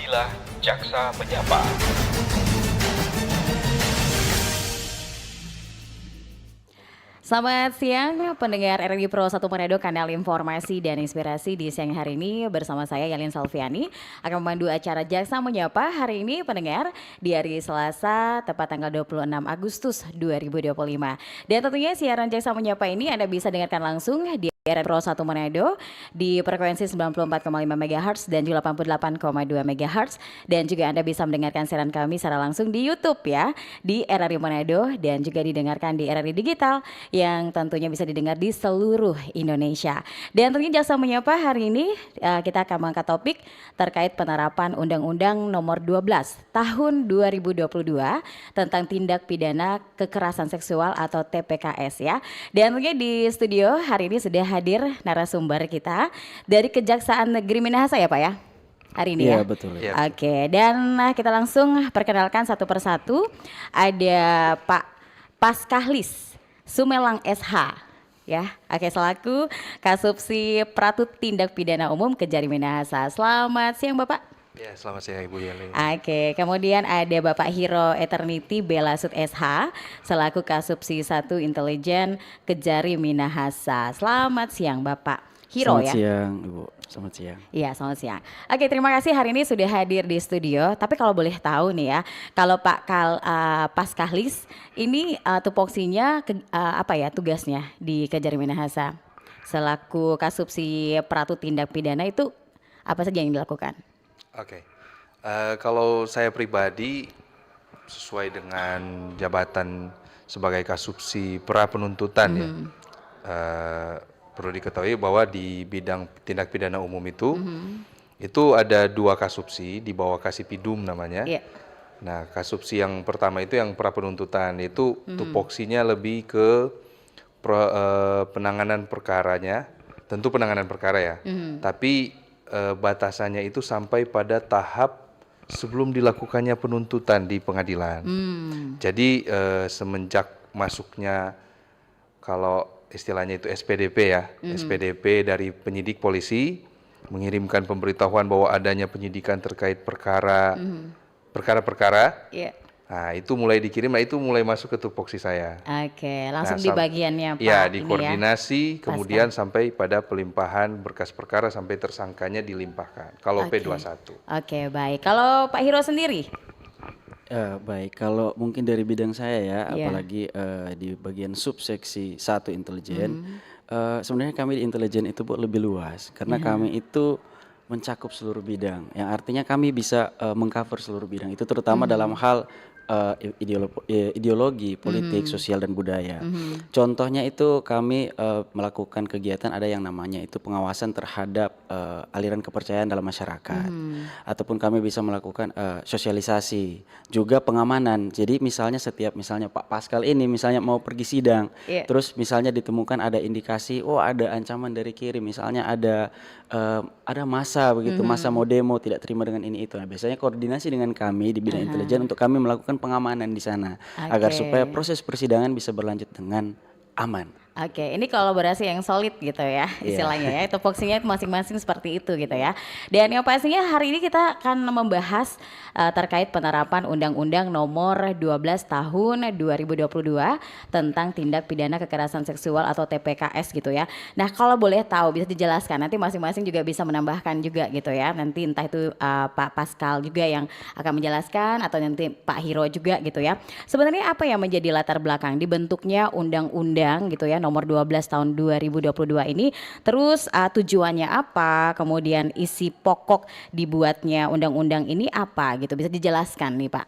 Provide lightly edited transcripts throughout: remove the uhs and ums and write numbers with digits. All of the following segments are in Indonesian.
Inilah Jaksa Menyapa. Selamat siang pendengar RRI Pro 1 Manado, kanal informasi dan inspirasi. Di siang hari ini bersama saya Yalin Salviani akan memandu acara Jaksa Menyapa hari ini pendengar di hari Selasa tepat tanggal 26 Agustus 2025. Dan tentunya siaran Jaksa Menyapa ini Anda bisa dengarkan langsung di RRI Pro 1 Manado di frekuensi 94,5 MHz dan juga 88,2 MHz, dan juga Anda bisa mendengarkan siaran kami secara langsung di YouTube ya, di RRI Manado, dan juga didengarkan di RRI Digital yang tentunya bisa didengar di seluruh Indonesia. Dan tentunya Jaksa Menyapa hari ini kita akan mengangkat topik terkait penerapan Undang-Undang Nomor 12 Tahun 2022 tentang tindak pidana kekerasan seksual atau TPKS ya. Dan tentunya di studio hari ini sudah hadir narasumber kita dari Kejaksaan Negeri Minahasa ya Pak ya? Hari ini ya? ya? Betul. Ya. Oke, dan kita langsung perkenalkan satu persatu. Ada Pak Paskahlis Sumelang SH ya, oke, selaku Kasubsi Pratut Tindak Pidana Umum Kejari Minahasa. Selamat siang Bapak. Ya, selamat siang Ibu Yeli. Oke, kemudian ada Bapak Hiro Eternity Belasut SH selaku Kasubsi 1 Intelijen Kejari Minahasa. Selamat siang Bapak Hiro. Selamat ya. siang Ibu. Selamat siang. Iya, selamat siang. Oke, terima kasih hari ini sudah hadir di studio. Tapi kalau boleh tahu nih ya, kalau Pak Paskahlis ini tupoksinya apa ya tugasnya di Kejari Minahasa selaku Kasubsi Pratut Tindak Pidana itu apa saja yang dilakukan? Oke, kalau saya pribadi sesuai dengan jabatan sebagai Kasubsi Pra Penuntutan ya, perlu diketahui bahwa di bidang tindak pidana umum itu ada 2 kasubsi di bawah Kasipidum namanya. Yeah. Nah, kasubsi yang pertama itu yang pra penuntutan, itu tupoksinya lebih ke penanganan perkaranya, tentu penanganan perkara ya. Tapi batasannya itu sampai pada tahap sebelum dilakukannya penuntutan di pengadilan. Jadi semenjak masuknya, kalau istilahnya itu SPDP ya, SPDP dari penyidik polisi mengirimkan pemberitahuan bahwa adanya penyidikan terkait perkara-perkara. Yeah. Nah, itu mulai dikirim, nah itu mulai masuk ke tupoksi saya. Oke, langsung di bagiannya Pak. Ya, ini dikoordinasi, kemudian sampai pada pelimpahan berkas perkara sampai tersangkanya dilimpahkan. Kalau P21. Oke, baik. Kalau Pak Hiro sendiri? Baik, kalau mungkin dari bidang saya ya, Iya. apalagi di bagian subseksi 1 intelijen, sebenarnya kami di intelijen itu Bu lebih luas karena kami itu mencakup seluruh bidang, yang artinya kami bisa mengcover seluruh bidang itu, terutama dalam hal ideologi, politik, sosial dan budaya. Contohnya itu kami melakukan kegiatan ada yang namanya itu pengawasan terhadap aliran kepercayaan dalam masyarakat, ataupun kami bisa melakukan sosialisasi, juga pengamanan. Jadi misalnya misalnya Pak Paskal ini misalnya mau pergi sidang, terus misalnya ditemukan ada indikasi, oh ada ancaman dari kiri, misalnya ada massa begitu, massa mau demo tidak terima dengan ini itu. Nah, biasanya koordinasi dengan kami di bidang intelijen untuk kami melakukan pengamanan di sana agar supaya proses persidangan bisa berlanjut dengan aman. Oke, ini kolaborasi yang solid gitu ya istilahnya ya, tupoksinya masing-masing seperti itu gitu ya. Dan yang pastinya hari ini kita akan membahas terkait penerapan Undang-Undang Nomor 12 Tahun 2022 tentang tindak pidana kekerasan seksual atau TPKS gitu ya. Nah, kalau boleh tahu bisa dijelaskan, nanti masing-masing juga bisa menambahkan juga gitu ya. Nanti entah itu Pak Paskal juga yang akan menjelaskan atau nanti Pak Hiro juga gitu ya. Sebenarnya apa yang menjadi latar belakang dibentuknya undang-undang gitu ya Nomor 12 Tahun 2022 ini, terus tujuannya apa, kemudian isi pokok dibuatnya undang-undang ini apa gitu, bisa dijelaskan nih Pak?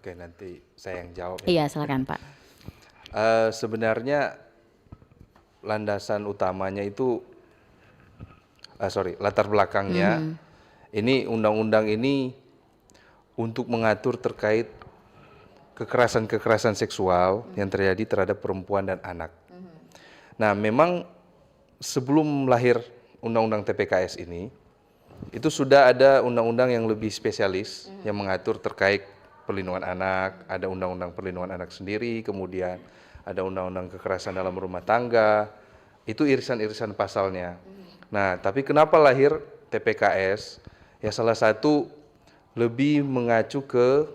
Oke, nanti saya yang jawab ya. Iya, silakan Pak. Sebenarnya landasan utamanya itu, latar belakangnya, ini undang-undang ini untuk mengatur terkait kekerasan-kekerasan seksual yang terjadi terhadap perempuan dan anak. Nah, memang sebelum lahir undang-undang TPKS ini, itu sudah ada undang-undang yang lebih spesialis yang mengatur terkait perlindungan anak, ada undang-undang perlindungan anak sendiri, kemudian ada undang-undang kekerasan dalam rumah tangga, itu irisan-irisan pasalnya. Nah, tapi kenapa lahir TPKS? Ya salah satu lebih mengacu ke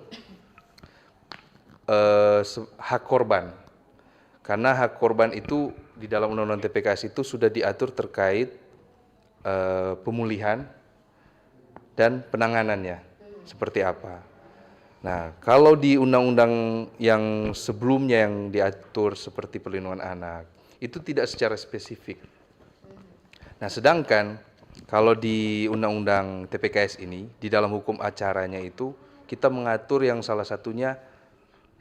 hak korban. Karena hak korban itu di dalam Undang-Undang TPKS itu sudah diatur terkait pemulihan dan penanganannya seperti apa. Nah, kalau di undang-undang yang sebelumnya yang diatur seperti perlindungan anak, itu tidak secara spesifik. Nah, sedangkan kalau di undang-undang TPKS ini, di dalam hukum acaranya itu, kita mengatur yang salah satunya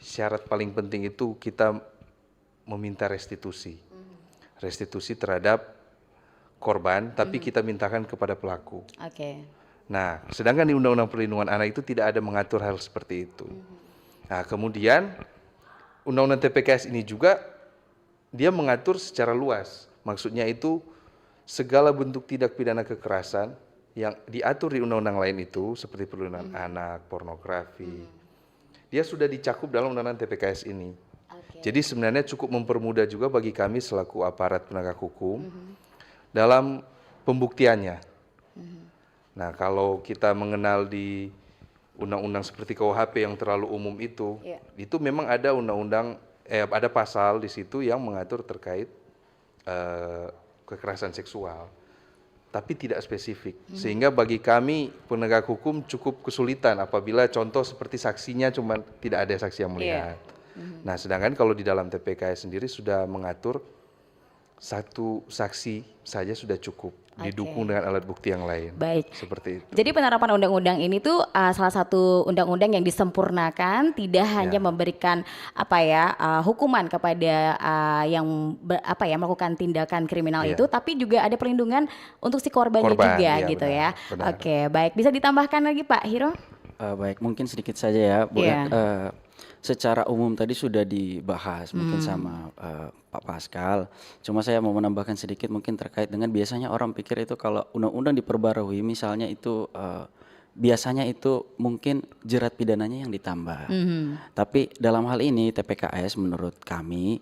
syarat paling penting itu kita meminta restitusi. Restitusi terhadap korban, tapi kita mintakan kepada pelaku. Oke. Nah, sedangkan di Undang-Undang Perlindungan Anak itu tidak ada mengatur hal seperti itu. Nah, kemudian Undang-Undang TPKS ini juga dia mengatur secara luas. Maksudnya itu segala bentuk tindak pidana kekerasan yang diatur di undang-undang lain itu seperti perlindungan anak, pornografi, dia sudah dicakup dalam Undang-Undang TPKS ini. Jadi sebenarnya cukup mempermudah juga bagi kami selaku aparat penegak hukum dalam pembuktiannya. Nah, kalau kita mengenal di undang-undang seperti KUHP yang terlalu umum itu memang ada ada pasal di situ yang mengatur terkait kekerasan seksual, tapi tidak spesifik. Sehingga bagi kami penegak hukum cukup kesulitan apabila contoh seperti saksinya cuma tidak ada saksi yang melihat. Nah, sedangkan kalau di dalam TPKS sendiri sudah mengatur satu saksi saja sudah cukup, didukung dengan alat bukti yang lain. Baik. Seperti itu. Jadi penerapan undang-undang ini tuh salah satu undang-undang yang disempurnakan, tidak hanya memberikan hukuman kepada yang melakukan tindakan kriminal itu, tapi juga ada perlindungan untuk si korbannya juga gitu benar, ya. benar. Oke, baik. Bisa ditambahkan lagi Pak Hiro? Baik, mungkin sedikit saja ya, Bu. Secara umum tadi sudah dibahas mungkin sama Pak Pascal. Cuma saya mau menambahkan sedikit mungkin terkait dengan biasanya orang pikir itu kalau undang-undang diperbarui misalnya itu biasanya itu mungkin jerat pidananya yang ditambah. Tapi dalam hal ini TPKS menurut kami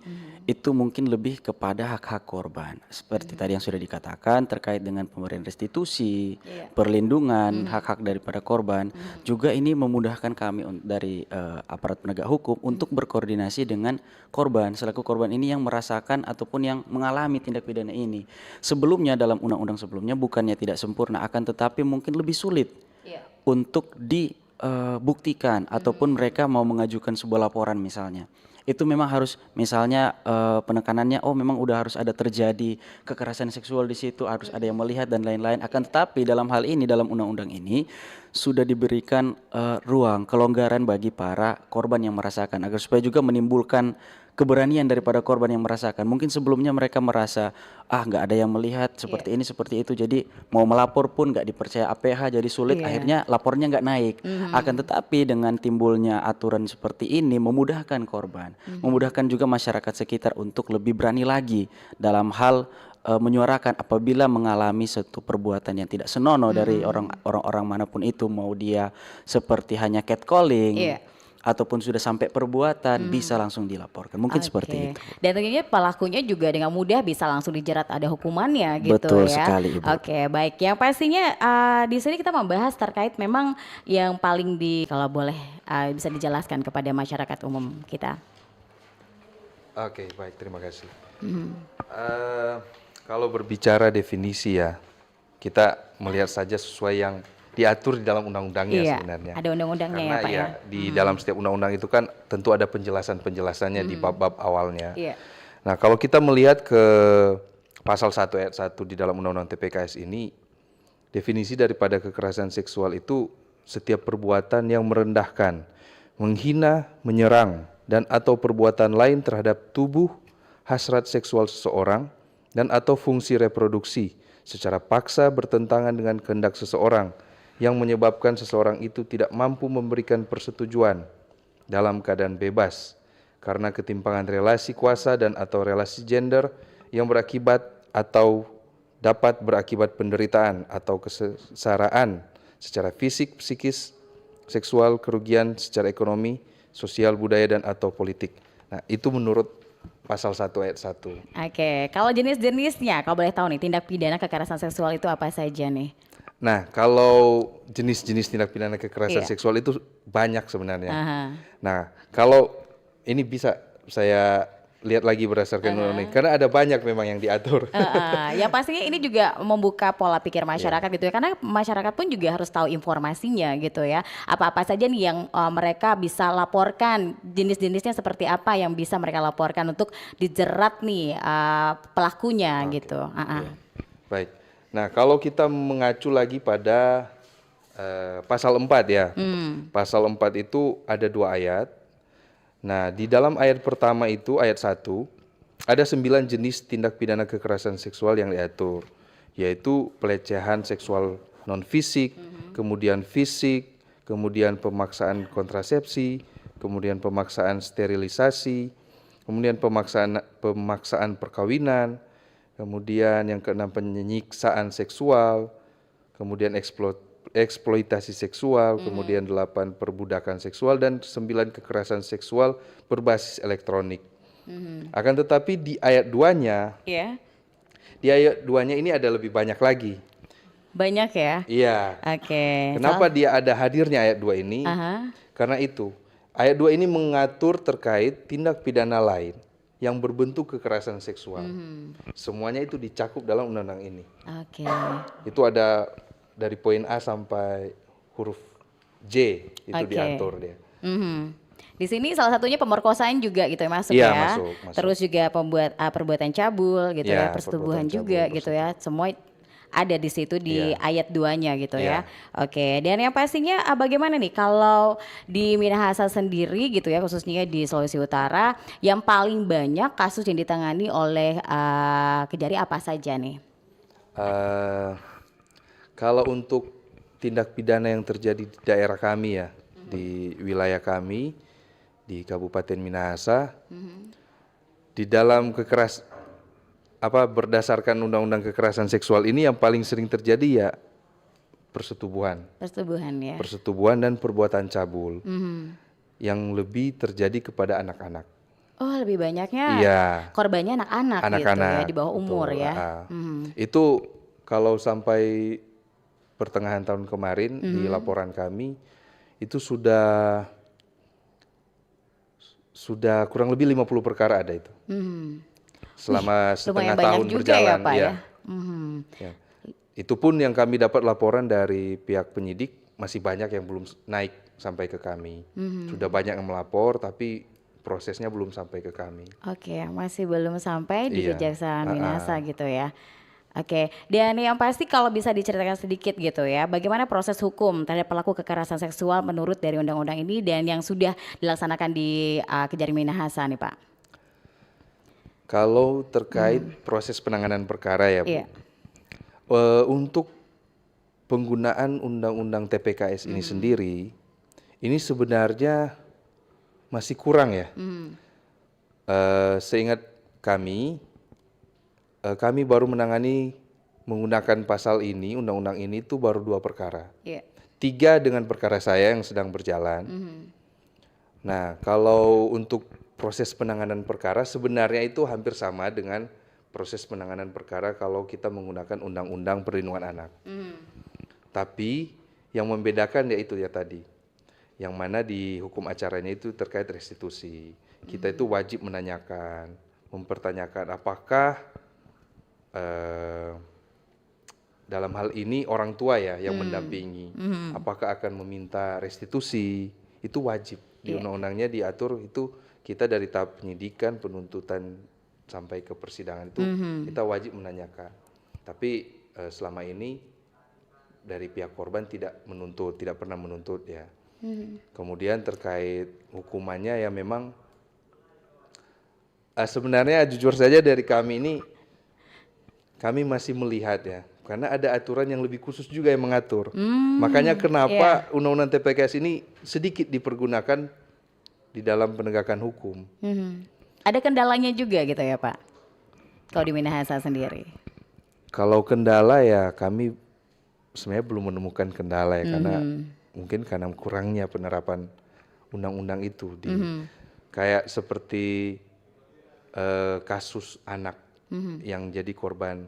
itu mungkin lebih kepada hak-hak korban. Seperti tadi yang sudah dikatakan terkait dengan pemberian restitusi, perlindungan, hak-hak daripada korban. Juga ini memudahkan kami dari aparat penegak hukum untuk berkoordinasi dengan korban. Selaku korban ini yang merasakan ataupun yang mengalami tindak pidana ini. Sebelumnya dalam undang-undang sebelumnya bukannya tidak sempurna, akan tetapi mungkin lebih sulit untuk dibuktikan ataupun mereka mau mengajukan sebuah laporan misalnya. Itu memang harus misalnya penekanannya memang udah harus ada terjadi kekerasan seksual di situ, harus ada yang melihat dan lain-lain. Akan tetapi dalam hal ini, dalam undang-undang ini sudah diberikan ruang kelonggaran bagi para korban yang merasakan agar supaya juga menimbulkan keberanian daripada korban yang merasakan. Mungkin sebelumnya mereka merasa nggak ada yang melihat seperti ini seperti itu, jadi mau melapor pun nggak dipercaya APH, jadi sulit, akhirnya lapornya nggak naik. Akan tetapi dengan timbulnya aturan seperti ini memudahkan korban, memudahkan juga masyarakat sekitar untuk lebih berani lagi dalam hal menyuarakan apabila mengalami suatu perbuatan yang tidak senonoh dari orang-orang manapun itu, mau dia seperti hanya catcalling ataupun sudah sampai perbuatan, bisa langsung dilaporkan. Mungkin seperti itu. Dan tentunya pelakunya juga dengan mudah bisa langsung dijerat, ada hukumannya gitu. Betul ya. sekali, Ibu. Oke, baik. Yang pastinya di sini kita membahas terkait memang yang paling kalau boleh bisa dijelaskan kepada masyarakat umum kita. Oke, baik, terima kasih. Kalau berbicara definisi ya, kita melihat saja sesuai yang diatur di dalam undang-undangnya sebenarnya. Ada undang-undangnya karena ya Pak ya. Di dalam setiap undang-undang itu kan tentu ada penjelasannya di bab-bab awalnya. Nah, kalau kita melihat ke pasal 1 ayat 1 di dalam Undang-Undang TPKS ini, definisi daripada kekerasan seksual itu setiap perbuatan yang merendahkan, menghina, menyerang, dan atau perbuatan lain terhadap tubuh, hasrat seksual seseorang, dan atau fungsi reproduksi secara paksa bertentangan dengan kehendak seseorang, yang menyebabkan seseorang itu tidak mampu memberikan persetujuan dalam keadaan bebas karena ketimpangan relasi kuasa dan atau relasi gender yang berakibat atau dapat berakibat penderitaan atau kesengsaraan secara fisik, psikis, seksual, kerugian secara ekonomi, sosial, budaya dan atau politik. Nah, itu menurut pasal 1 ayat 1. Oke, kalau jenis-jenisnya, kalau boleh tahu nih, tindak pidana kekerasan seksual itu apa saja nih? Nah, kalau jenis-jenis tindak pidana kekerasan Iya. seksual itu banyak sebenarnya. Aha. Nah, kalau ini bisa saya lihat lagi berdasarkan undang-undang ini, karena ada banyak memang yang diatur. Yang pastinya ini juga membuka pola pikir masyarakat Iya. gitu ya, karena masyarakat pun juga harus tahu informasinya gitu ya. Apa-apa saja nih yang mereka bisa laporkan, jenis-jenisnya seperti apa yang bisa mereka laporkan untuk dijerat nih pelakunya gitu. Iya. Baik. Nah, kalau kita mengacu lagi pada pasal 4 ya. Pasal 4 itu ada 2 ayat. Nah, di dalam ayat pertama itu, ayat 1, ada 9 jenis tindak pidana kekerasan seksual yang diatur, yaitu pelecehan seksual non-fisik, kemudian fisik, kemudian pemaksaan kontrasepsi, kemudian pemaksaan sterilisasi, kemudian pemaksaan perkawinan, kemudian yang keenam penyiksaan seksual, kemudian eksploitasi seksual, kemudian 8 perbudakan seksual, dan 9 kekerasan seksual berbasis elektronik. Akan tetapi di ayat 2-nya, Iya. di ayat 2-nya ini ada lebih banyak lagi. Banyak ya. Iya. Oke. Kenapa dia ada hadirnya ayat 2 ini? Aha. Karena itu, ayat 2 ini mengatur terkait tindak pidana lain yang berbentuk kekerasan seksual. Semuanya itu dicakup dalam undang-undang ini. Oke. Itu ada dari poin A sampai huruf J itu Oke. diatur dia. Di sini salah satunya pemerkosaan juga gitu ya masuk Iya, ya. masuk. Terus juga perbuatan cabul gitu Iya, ya, persetubuhan perbuatan juga cabul, gitu ya. Semua ada di situ di Iya. ayat 2-nya gitu ya. Iya. Oke, dan yang pastinya bagaimana nih kalau di Minahasa sendiri gitu ya, khususnya di Sulawesi Utara, yang paling banyak kasus yang ditangani oleh Kejari apa saja nih? Kalau untuk tindak pidana yang terjadi di daerah kami ya, di wilayah kami, di Kabupaten Minahasa, di dalam berdasarkan undang-undang kekerasan seksual ini yang paling sering terjadi ya persetubuhan. Persetubuhan ya. Persetubuhan dan perbuatan cabul yang lebih terjadi kepada anak-anak. Oh, lebih banyaknya Iya, korbannya anak-anak gitu ya, anak-anak di bawah umur betul, ya. Itu kalau sampai pertengahan tahun kemarin di laporan kami itu sudah kurang lebih 50 perkara ada itu. Selama setengah Lumayan banyak tahun juga berjalan ya Pak ya. Ya. Itu pun yang kami dapat laporan dari pihak penyidik masih banyak yang belum naik sampai ke kami. Sudah banyak yang melapor tapi prosesnya belum sampai ke kami. Oke, masih belum sampai di Iya. Kejaksaan Minahasa gitu ya. Oke, dan yang pasti kalau bisa diceritakan sedikit gitu ya, bagaimana proses hukum terhadap pelaku kekerasan seksual menurut dari undang-undang ini dan yang sudah dilaksanakan di Kejari Minahasa nih Pak? Kalau terkait proses penanganan perkara ya Bu, Iya. Untuk penggunaan undang-undang TPKS ini sendiri, ini sebenarnya masih kurang ya. Seingat kami baru menangani menggunakan pasal ini, undang-undang ini itu baru 2 perkara. Iya. 3 dengan perkara saya yang sedang berjalan. Nah, kalau untuk proses penanganan perkara sebenarnya itu hampir sama dengan proses penanganan perkara kalau kita menggunakan Undang-Undang Perlindungan Anak. Tapi yang membedakan yaitu ya tadi, yang mana di hukum acaranya itu terkait restitusi. Kita itu wajib menanyakan, mempertanyakan apakah dalam hal ini orang tua ya yang mendampingi, apakah akan meminta restitusi, itu wajib. Di undang-undangnya diatur itu kita dari tahap penyidikan, penuntutan sampai ke persidangan itu kita wajib menanyakan. Tapi selama ini dari pihak korban tidak pernah menuntut ya. Kemudian terkait hukumannya ya memang sebenarnya jujur saja dari kami ini kami masih melihat ya, karena ada aturan yang lebih khusus juga yang mengatur. Makanya kenapa Undang-Undang TPKS ini sedikit dipergunakan di dalam penegakan hukum. Ada kendalanya juga gitu ya Pak, kalau di Minahasa sendiri? Kalau kendala ya kami sebenarnya belum menemukan kendala ya, karena mungkin karena kurangnya penerapan undang-undang itu di kayak seperti kasus anak yang jadi korban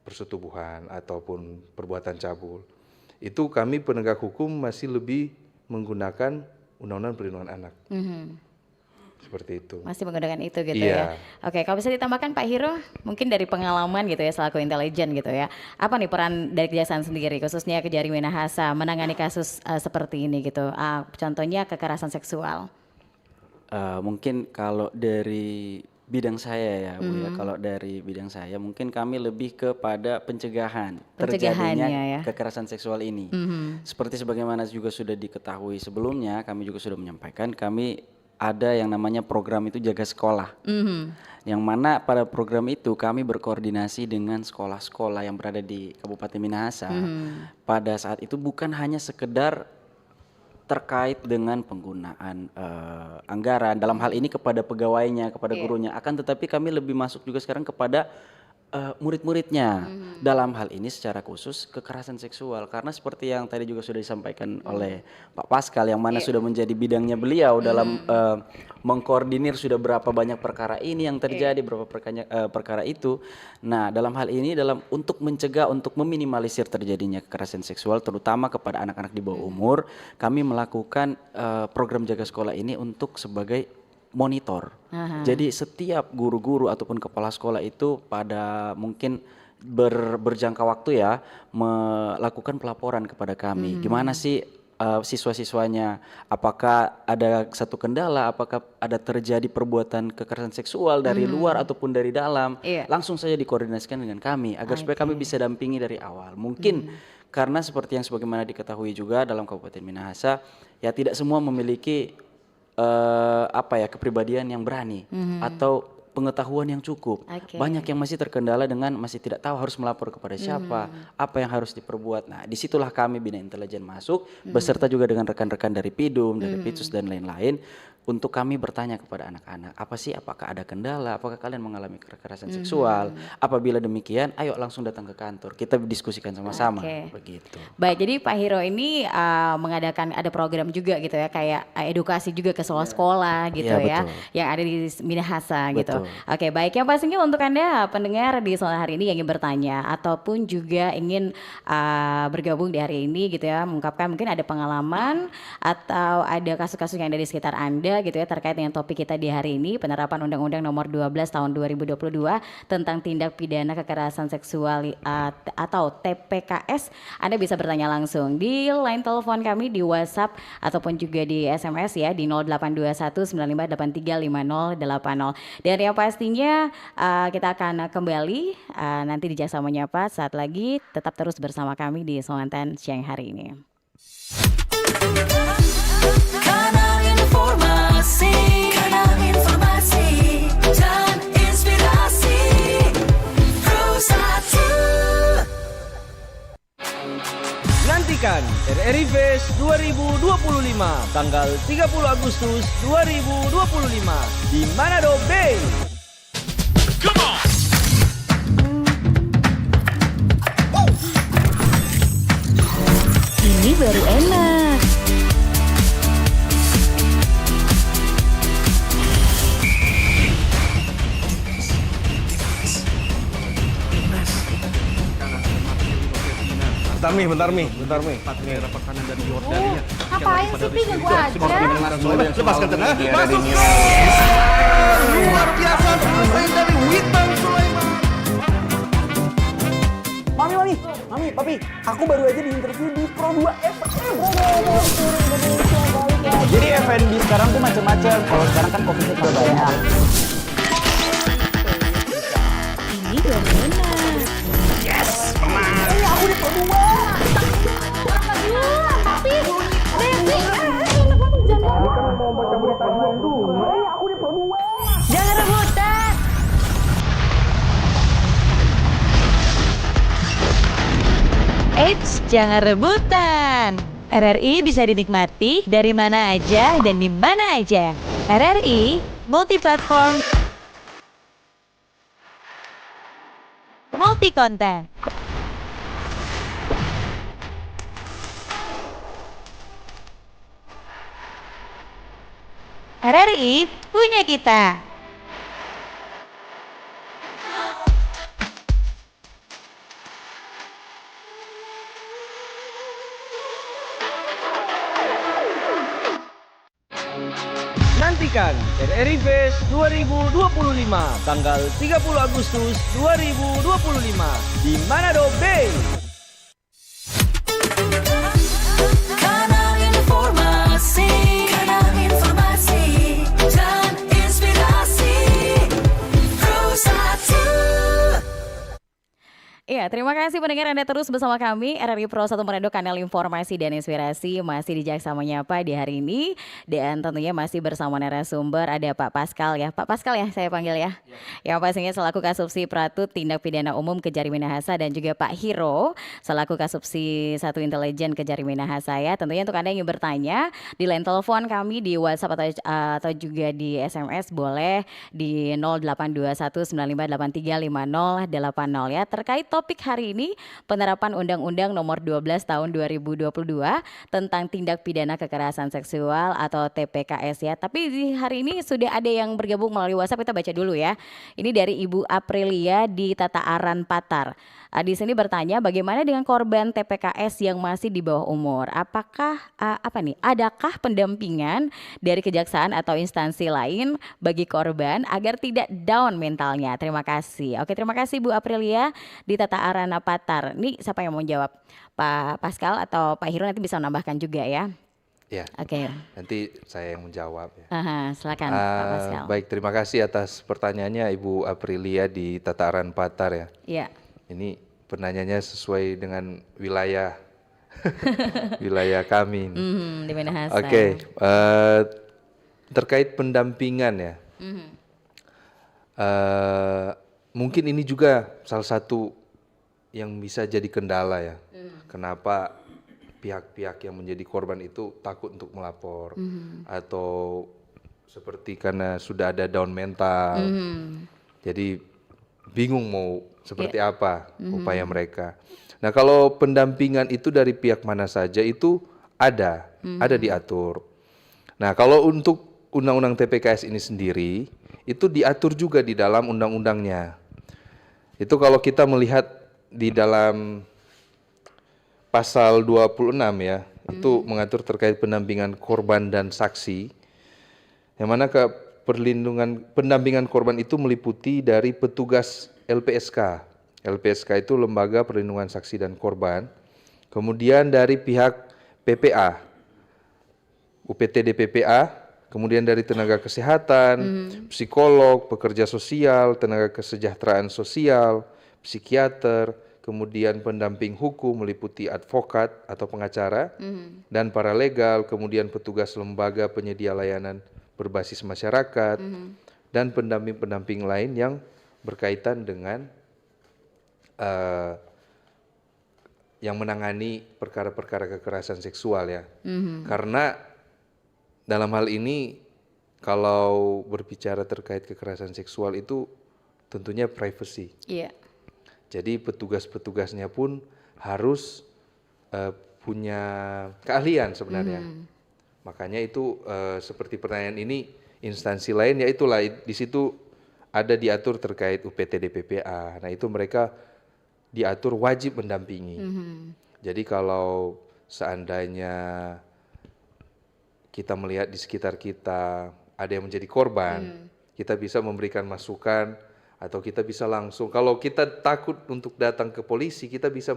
persetubuhan ataupun perbuatan cabul, itu kami penegak hukum masih lebih menggunakan Undang-Undang Perlindungan Anak. Seperti itu. Masih menggunakan itu gitu Iya. ya. Oke, kalau bisa ditambahkan Pak Hiro, mungkin dari pengalaman gitu ya selaku intelijen gitu ya. Apa nih peran dari Kejaksaan sendiri khususnya Kejari Minahasa menangani kasus seperti ini gitu. Contohnya kekerasan seksual. Mungkin kalau dari bidang saya ya Bu ya, kalau dari bidang saya mungkin kami lebih kepada pencegahan terjadinya ya. kekerasan seksual ini. Seperti sebagaimana juga sudah diketahui sebelumnya, kami juga sudah menyampaikan kami ada yang namanya program itu Jaga Sekolah. Yang mana pada program itu kami berkoordinasi dengan sekolah-sekolah yang berada di Kabupaten Minahasa. Pada saat itu bukan hanya sekedar terkait dengan penggunaan anggaran dalam hal ini kepada pegawainya, kepada gurunya, akan tetapi kami lebih masuk juga sekarang kepada murid-muridnya dalam hal ini secara khusus kekerasan seksual, karena seperti yang tadi juga sudah disampaikan oleh Pak Pascal yang mana sudah menjadi bidangnya beliau dalam mengkoordinir sudah berapa banyak perkara ini yang terjadi, berapa perkara itu. Nah, dalam hal ini untuk mencegah, untuk meminimalisir terjadinya kekerasan seksual terutama kepada anak-anak di bawah umur, kami melakukan program Jaga Sekolah ini untuk sebagai monitor. Jadi setiap guru-guru ataupun kepala sekolah itu pada mungkin berjangka waktu ya melakukan pelaporan kepada kami. Gimana sih siswa-siswanya, apakah ada satu kendala, apakah ada terjadi perbuatan kekerasan seksual dari luar ataupun dari dalam, langsung saja dikoordinasikan dengan kami agar supaya kami bisa dampingi dari awal. Mungkin karena seperti yang sebagaimana diketahui juga dalam Kabupaten Minahasa ya tidak semua memiliki kepribadian yang berani atau pengetahuan yang cukup. Banyak yang masih terkendala dengan masih tidak tahu harus melapor kepada siapa, apa yang harus diperbuat. Nah, disitulah kami Bina Intelijen masuk beserta juga dengan rekan-rekan dari Pidum, dari Pitsus dan lain-lain untuk kami bertanya kepada anak-anak, apakah ada kendala, apakah kalian mengalami kekerasan seksual? Apabila demikian, ayo langsung datang ke kantor, kita diskusikan sama-sama, begitu. Baik, jadi Pak Hiro ini mengadakan ada program juga gitu ya, kayak edukasi juga ke sekolah-sekolah gitu ya, yang ada di Minahasa gitu. Oke, baik, yang pastinya untuk Anda pendengar di sore hari ini yang ingin bertanya ataupun juga ingin bergabung di hari ini gitu ya, mengungkapkan mungkin ada pengalaman atau ada kasus-kasus yang ada di sekitar Anda gitu ya terkait dengan topik kita di hari ini, penerapan Undang-Undang Nomor 12 Tahun 2022 tentang tindak pidana kekerasan seksual atau TPKS. Anda bisa bertanya langsung di line telepon kami, di WhatsApp ataupun juga di SMS ya di 082195835080. Dan yang pastinya kita akan kembali nanti di Jaksa Menyapa saat lagi, tetap terus bersama kami di Songantan siang hari ini. Kanal informasi dan inspirasi Pro1. Nantikan RRI Fest 2025 tanggal 30 Agustus 2025 di Manado Bay. Ini baru enak. Bentar Mi. Ngapain sih Pi, ganggu aja. Lepaskan tenang. Masuk. Luar biasa selesai dari Witan Sulaiman. Mami, Papi, aku baru aja diinterview di Pro2 FM. Jadi F&B sekarang tuh macam-macam. Kalau sekarang kan fokusnya ke banyak. Ini baru enak. Aku di Pro2. Tapi, Jangan rebutan. Eits, jangan rebutan. RRI bisa dinikmati dari mana aja dan di mana aja. RRI multi-platform, multi-konten. RRI punya kita. Saksikan RRI Fest 2025 tanggal 30 Agustus 2025 di Manado Bay. Kanal informasi, kanal informasi dan inspirasi Pro 1. Iya, terima kasih pendengar Anda terus bersama kami RRI Pro 1 Manado, kanal informasi dan inspirasi masih di Jaksa Menyapa di hari ini, dan tentunya masih bersama narasumber ada Pak Pascal ya. Pak Pascal ya saya panggil ya. Yang pastinya selaku Kasubsi Pratut Tindak Pidana Umum Kejari Minahasa, dan juga Pak Hiro selaku Kasubsi 1 Intelijen Kejari Minahasa ya. Tentunya untuk Anda yang ingin bertanya di line telepon kami di WhatsApp atau juga di SMS boleh di 082195835080 ya, terkait topik hari ini penerapan Undang-Undang Nomor 12 Tahun 2022 tentang tindak pidana kekerasan seksual atau TPKS ya. Tapi di hari ini sudah ada yang bergabung melalui WhatsApp, kita baca dulu ya. Ini dari Ibu Aprilia di Tataaran Patar. Di sini bertanya bagaimana dengan korban TPKS yang masih di bawah umur? Apakah adakah pendampingan dari kejaksaan atau instansi lain bagi korban agar tidak down mentalnya? Terima kasih. Oke, terima kasih Bu Aprilia di Tata Arana Patar. Ini siapa yang mau jawab? Pak Pascal atau Pak Hiro nanti bisa menambahkan juga ya. Ya, Oke. nanti saya yang menjawab ya. Silakan Pak Pascal. Baik, terima kasih atas pertanyaannya Ibu Aprilia di Tataran Patar ya. Iya. Ini penanyanya sesuai dengan wilayah wilayah kami. Di Minahasa. Oke, terkait pendampingan ya. Mungkin ini juga salah satu yang bisa jadi kendala ya. Kenapa pihak-pihak yang menjadi korban itu takut untuk melapor, atau seperti karena sudah ada down mental. Jadi bingung mau seperti apa upaya mereka. Nah, kalau pendampingan itu dari pihak mana saja itu ada diatur. Nah, kalau untuk Undang-Undang TPKS ini sendiri itu diatur juga di dalam undang-undangnya. Itu kalau kita melihat di dalam pasal 26 ya, itu mengatur terkait pendampingan korban dan saksi. Yang mana pendampingan korban itu meliputi dari petugas LPSK. LPSK itu Lembaga Perlindungan Saksi dan Korban. Kemudian dari pihak PPA, UPTD PPA, kemudian dari tenaga kesehatan, psikolog, pekerja sosial, tenaga kesejahteraan sosial, psikiater, kemudian pendamping hukum meliputi advokat atau pengacara, dan paralegal, kemudian petugas lembaga penyedia layanan berbasis masyarakat, dan pendamping-pendamping lain yang berkaitan dengan yang menangani perkara-perkara kekerasan seksual ya. Karena dalam hal ini kalau berbicara terkait kekerasan seksual itu tentunya privacy. Iya. Jadi petugas-petugasnya pun harus punya keahlian sebenarnya. Makanya itu seperti pertanyaan ini, instansi lain ya itulah di situ ada diatur terkait UPTD PPA. Nah, itu mereka diatur wajib mendampingi. Jadi kalau seandainya kita melihat di sekitar kita ada yang menjadi korban, kita bisa memberikan masukan, atau kita bisa langsung, kalau kita takut untuk datang ke polisi, kita bisa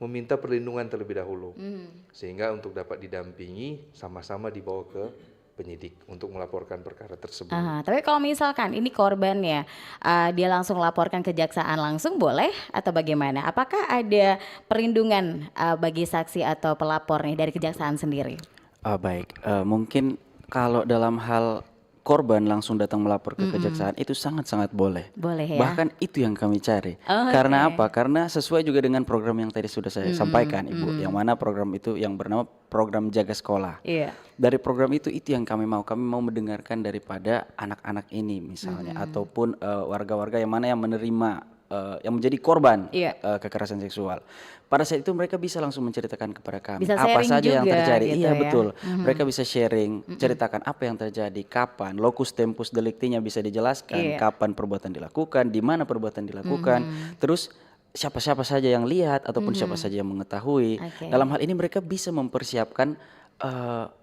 meminta perlindungan terlebih dahulu. Sehingga untuk dapat didampingi, sama-sama dibawa ke penyidik untuk melaporkan perkara tersebut. Tapi kalau misalkan ini korban ya, dia langsung laporkan kejaksaan langsung boleh atau bagaimana? Apakah ada perlindungan bagi saksi atau pelapor nih dari kejaksaan sendiri? Baik, mungkin kalau dalam hal korban langsung datang melapor ke kejaksaan itu sangat-sangat boleh. Boleh ya. Bahkan itu yang kami cari. Karena apa? Karena sesuai juga dengan program yang tadi sudah saya sampaikan, Ibu. Yang mana program itu yang bernama program Jaga Sekolah. Iya. Dari program itu yang kami mau. Kami mau mendengarkan daripada anak-anak ini misalnya, ataupun warga-warga yang mana yang menerima yang menjadi korban kekerasan seksual. Pada saat itu mereka bisa langsung menceritakan kepada kami bisa apa saja yang juga, terjadi. gitu Iya ya. betul. Mereka bisa sharing, ceritakan apa yang terjadi, kapan, locus tempus delictinya bisa dijelaskan, kapan perbuatan dilakukan, di mana perbuatan dilakukan, terus siapa-siapa saja yang lihat ataupun siapa saja yang mengetahui. Dalam hal ini mereka bisa mempersiapkan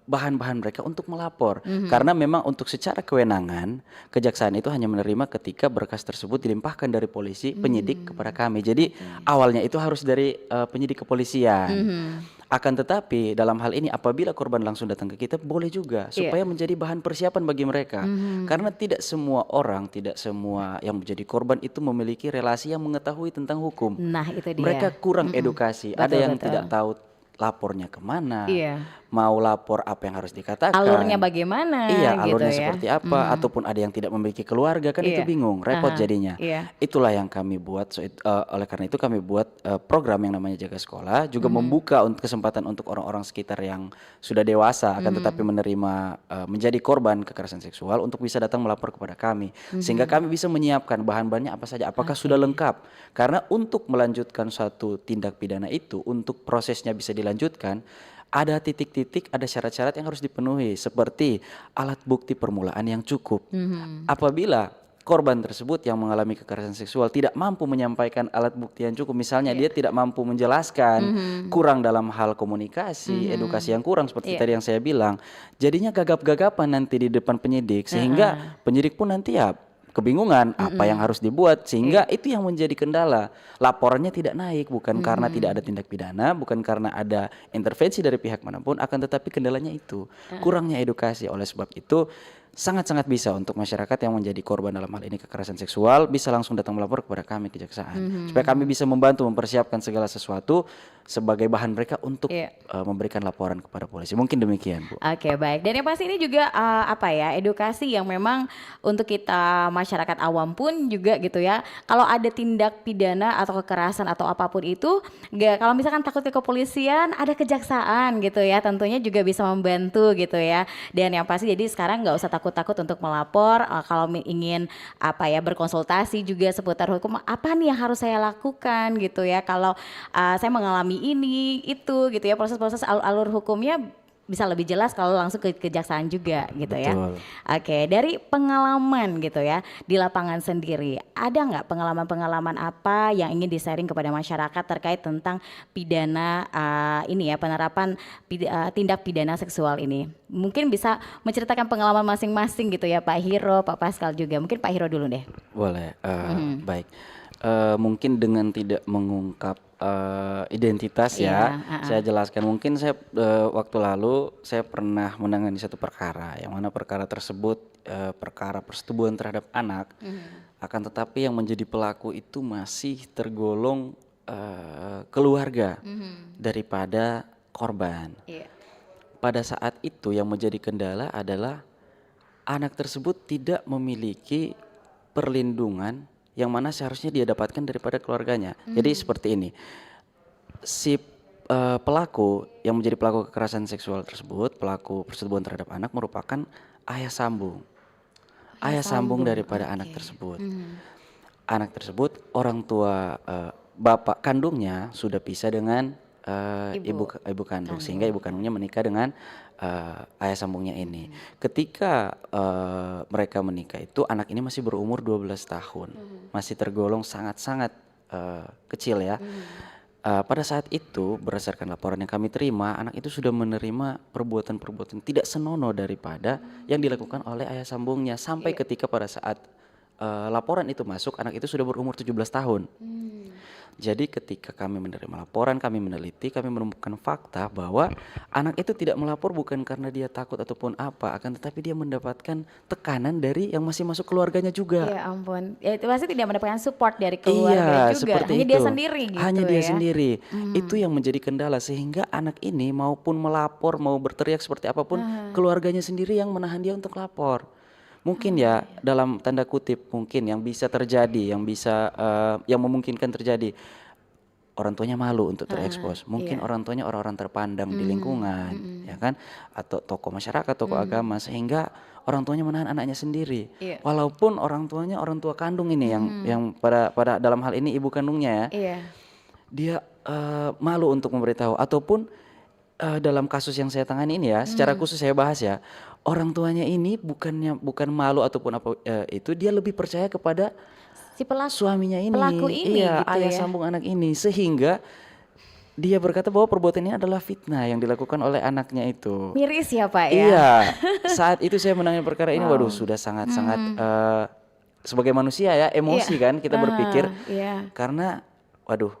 bahan-bahan mereka untuk melapor. Karena memang untuk secara kewenangan kejaksaan itu hanya menerima ketika berkas tersebut dilimpahkan dari polisi penyidik kepada kami. Jadi awalnya itu harus dari penyidik kepolisian. Akan tetapi dalam hal ini apabila korban langsung datang ke kita boleh juga supaya menjadi bahan persiapan bagi mereka. Karena tidak semua orang, tidak semua yang menjadi korban itu memiliki relasi yang mengetahui tentang hukum. Nah, itu dia. Mereka kurang edukasi. Ada Betul, yang betul. tidak tahu lapornya kemana, Iya. mau lapor apa yang harus dikatakan, Alurnya bagaimana iya gitu alurnya ya. seperti apa, ataupun ada yang tidak memiliki keluarga kan itu Iya. bingung, repot Aha, jadinya. iya. Itulah yang kami buat. Oleh karena itu kami buat program yang namanya Jaga Sekolah, juga membuka kesempatan untuk orang-orang sekitar yang sudah dewasa akan tetapi menerima menjadi korban kekerasan seksual untuk bisa datang melapor kepada kami, sehingga kami bisa menyiapkan bahan-bahannya apa saja, apakah sudah lengkap. Karena untuk melanjutkan suatu tindak pidana itu, untuk prosesnya bisa dilanjutkan, ada titik-titik, ada syarat-syarat yang harus dipenuhi, seperti alat bukti permulaan yang cukup. Apabila korban tersebut yang mengalami kekerasan seksual tidak mampu menyampaikan alat bukti yang cukup, misalnya dia tidak mampu menjelaskan, kurang dalam hal komunikasi, edukasi yang kurang seperti tadi yang saya bilang, jadinya gagap-gagapan nanti di depan penyidik, sehingga penyidik pun nanti ya kebingungan apa yang harus dibuat, sehingga itu yang menjadi kendala. Laporannya tidak naik bukan karena tidak ada tindak pidana, bukan karena ada intervensi dari pihak manapun, akan tetapi kendalanya itu kurangnya edukasi. Oleh sebab itu sangat-sangat bisa untuk masyarakat yang menjadi korban dalam hal ini kekerasan seksual bisa langsung datang melapor kepada kami kejaksaan, supaya kami bisa membantu mempersiapkan segala sesuatu sebagai bahan mereka untuk memberikan laporan kepada polisi. Mungkin demikian, Bu. Oke, baik. Dan yang pasti ini juga apa ya, edukasi yang memang untuk kita masyarakat awam pun juga gitu ya. Kalau ada tindak pidana atau kekerasan atau apapun itu, kalau misalkan takut ke kepolisian, ada kejaksaan gitu ya. Tentunya juga bisa membantu gitu ya. Dan yang pasti jadi sekarang nggak usah takut-takut untuk melapor. Kalau ingin apa ya, berkonsultasi juga seputar hukum, apa nih yang harus saya lakukan gitu ya. Kalau saya mengalami ini itu gitu ya, proses-proses alur hukumnya bisa lebih jelas kalau langsung ke kejaksaan juga gitu ya. Betul. Oke, dari pengalaman gitu ya di lapangan sendiri, ada nggak pengalaman-pengalaman apa yang ingin di-sharing kepada masyarakat terkait tentang pidana ini ya, penerapan tindak pidana seksual ini? Mungkin bisa menceritakan pengalaman masing-masing gitu ya, Pak Hiro, Pak Pascal juga. Mungkin Pak Hiro dulu deh. Boleh, baik. Mungkin dengan tidak mengungkap identitas ya, saya jelaskan. Mungkin saya waktu lalu saya pernah menangani satu perkara, yang mana perkara tersebut perkara persetubuhan terhadap anak, akan tetapi yang menjadi pelaku itu masih tergolong keluarga daripada korban. Pada saat itu yang menjadi kendala adalah anak tersebut tidak memiliki perlindungan yang mana seharusnya dia dapatkan daripada keluarganya. Jadi seperti ini, si pelaku yang menjadi pelaku kekerasan seksual tersebut, pelaku persetubuhan terhadap anak merupakan ayah sambung, ayah sambung daripada anak tersebut. Anak tersebut orang tua bapak kandungnya sudah pisah dengan ibu kandung, sehingga ibu kandungnya menikah dengan ayah sambungnya ini. Ketika mereka menikah itu anak ini masih berumur 12 tahun, masih tergolong sangat-sangat kecil ya. Pada saat itu berdasarkan laporan yang kami terima, anak itu sudah menerima perbuatan-perbuatan tidak senonoh daripada yang dilakukan oleh ayah sambungnya, sampai ketika pada saat laporan itu masuk, anak itu sudah berumur 17 tahun. Jadi ketika kami menerima laporan, kami meneliti, kami menemukan fakta bahwa anak itu tidak melapor bukan karena dia takut ataupun apa, akan tetapi dia mendapatkan tekanan dari yang masih masuk keluarganya juga. Ya ampun, ya itu pasti tidak mendapatkan support dari keluarga juga, seperti hanya itu. dia sendiri gitu. Hanya dia ya. sendiri. Itu yang menjadi kendala, sehingga anak ini maupun melapor, mau berteriak seperti apapun, keluarganya sendiri yang menahan dia untuk lapor. Mungkin ya dalam tanda kutip mungkin yang bisa terjadi, yang bisa yang memungkinkan terjadi, orang tuanya malu untuk terekspos. Mungkin orang tuanya orang-orang terpandang di lingkungan, ya kan, atau tokoh masyarakat, tokoh agama, sehingga orang tuanya menahan anaknya sendiri. Walaupun orang tuanya orang tua kandung ini yang pada dalam hal ini ibu kandungnya ya, dia malu untuk memberitahu, ataupun dalam kasus yang saya tangani ini ya, secara khusus saya bahas ya, orang tuanya ini bukan malu ataupun apa itu, dia lebih percaya kepada Si pelaku, suaminya ini, pelaku ini iya, gitu ayah ya. sambung anak ini, sehingga dia berkata bahwa perbuatan ini adalah fitnah yang dilakukan oleh anaknya itu. Miris ya Pak ya? Iya, saat itu saya menangani perkara ini, waduh sudah sangat-sangat sebagai manusia ya emosi kan kita berpikir, karena waduh